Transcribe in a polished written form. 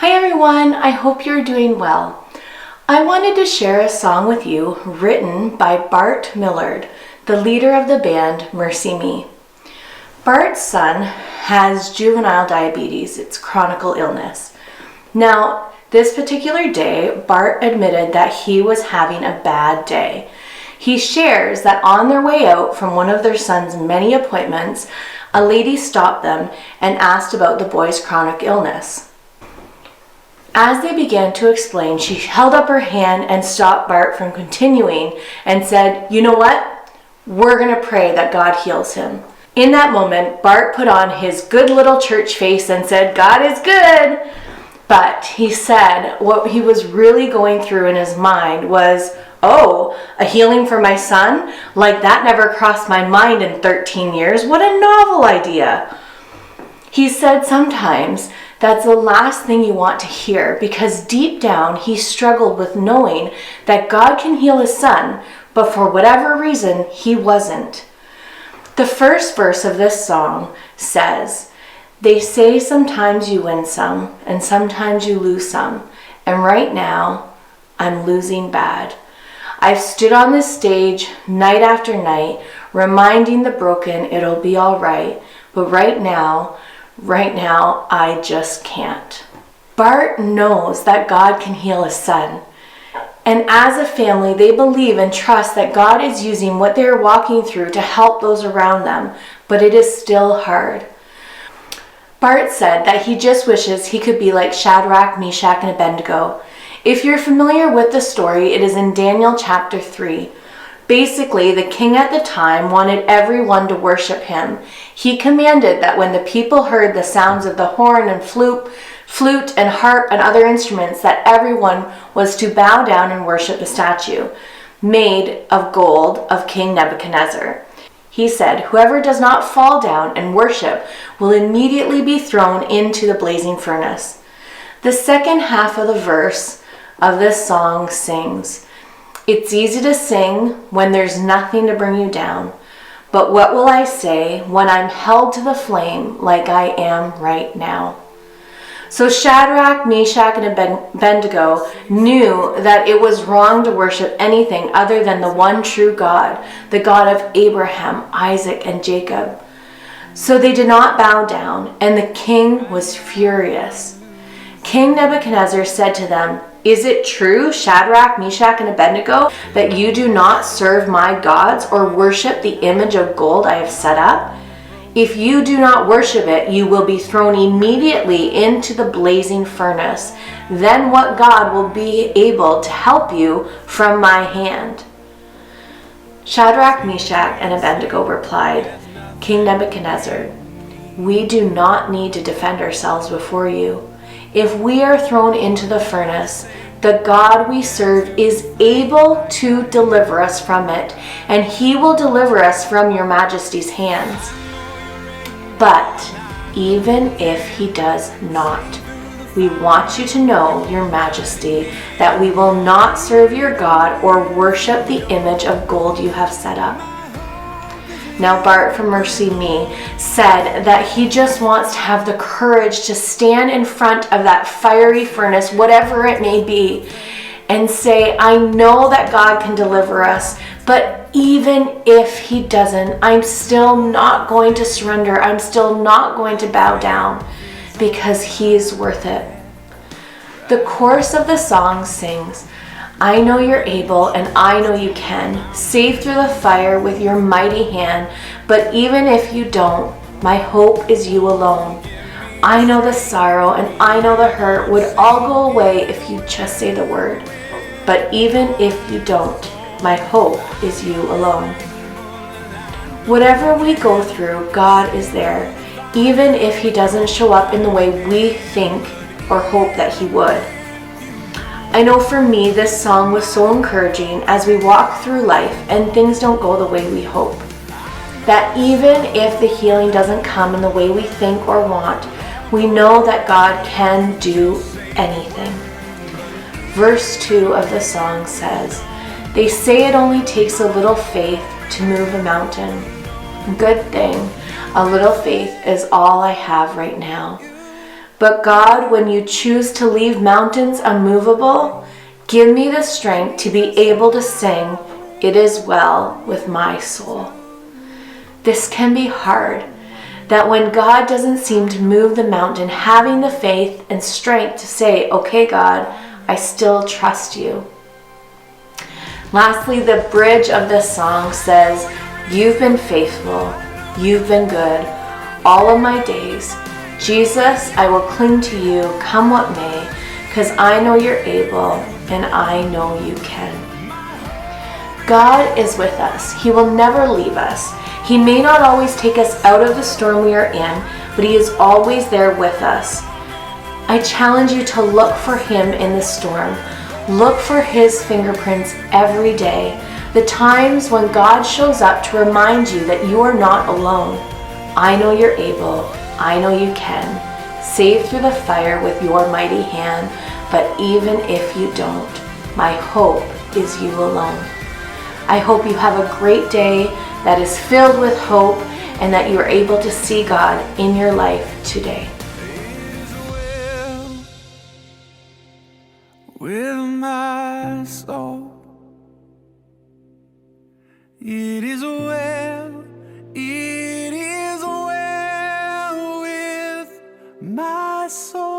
Hi everyone, I hope you're doing well. I wanted to share a song with you written by Bart Millard, the leader of the band MercyMe. Bart's son has juvenile diabetes, it's chronic illness. Now, this particular day, Bart admitted that he was having a bad day. He shares that on their way out from one of their son's many appointments, a lady stopped them and asked about the boy's chronic illness. As they began to explain, she held up her hand and stopped Bart from continuing and said, "You know what? We're going to pray that God heals him." In that moment, Bart put on his good little church face and said, "God is good." But he said what he was really going through in his mind was, "Oh, a healing for my son? Like that never crossed my mind in 13 years. What a novel idea." He said sometimes that's the last thing you want to hear because deep down he struggled with knowing that God can heal his son, but for whatever reason he wasn't. The first verse of this song says, "They say sometimes you win some and sometimes you lose some, and right now I'm losing bad. I've stood on this stage night after night, reminding the broken it'll be all right, but right now I just can't." Bart knows that God can heal his son. And as a family, they believe and trust that God is using what they are walking through to help those around them, but it is still hard. Bart said that he just wishes he could be like Shadrach, Meshach, and Abednego. If you're familiar with the story, it is in Daniel chapter 3. Basically, the king at the time wanted everyone to worship him. He commanded that when the people heard the sounds of the horn and flute and harp and other instruments, that everyone was to bow down and worship the statue made of gold of King Nebuchadnezzar. He said, "Whoever does not fall down and worship will immediately be thrown into the blazing furnace." The second half of the verse of this song sings, "It's easy to sing when there's nothing to bring you down. But what will I say when I'm held to the flame like I am right now?" So Shadrach, Meshach, and Abednego knew that it was wrong to worship anything other than the one true God, the God of Abraham, Isaac, and Jacob. So they did not bow down, and the king was furious. King Nebuchadnezzar said to them, "Is it true, Shadrach, Meshach, and Abednego, that you do not serve my gods or worship the image of gold I have set up? If you do not worship it, you will be thrown immediately into the blazing furnace. Then what God will be able to help you from my hand?" Shadrach, Meshach, and Abednego replied, "King Nebuchadnezzar, we do not need to defend ourselves before you. If we are thrown into the furnace, the God we serve is able to deliver us from it, and he will deliver us from your majesty's hands. But even if he does not, we want you to know, your majesty, that we will not serve your God or worship the image of gold you have set up." Now Bart from MercyMe said that he just wants to have the courage to stand in front of that fiery furnace, whatever it may be, and say, "I know that God can deliver us, but even if he doesn't, I'm still not going to surrender. I'm still not going to bow down because he's worth it." The chorus of the song sings, "I know you're able and I know you can save through the fire with your mighty hand, but even if you don't, my hope is you alone. I know the sorrow and I know the hurt would all go away if you just say the word, but even if you don't, my hope is you alone." Whatever we go through, God is there, even if he doesn't show up in the way we think or hope that he would. I know for me, this song was so encouraging as we walk through life and things don't go the way we hope. That even if the healing doesn't come in the way we think or want, we know that God can do anything. Verse 2 of the song says, "They say it only takes a little faith to move a mountain. Good thing, a little faith is all I have right now. But God, when you choose to leave mountains unmovable, give me the strength to be able to sing, "It is well with my soul." This can be hard, that when God doesn't seem to move the mountain, having the faith and strength to say, "Okay, God, I still trust you." Lastly, the bridge of this song says, "You've been faithful, you've been good, all of my days. Jesus, I will cling to you, come what may, 'cause I know you're able and I know you can." God is with us. He will never leave us. He may not always take us out of the storm we are in, but He is always there with us. I challenge you to look for Him in the storm. Look for His fingerprints every day, the times when God shows up to remind you that you are not alone. I know you're able. I know you can. Save through the fire with your mighty hand, but even if you don't, my hope is you alone. I hope you have a great day that is filled with hope and that you are able to see God in your life today. With my soul, it is well with my soul.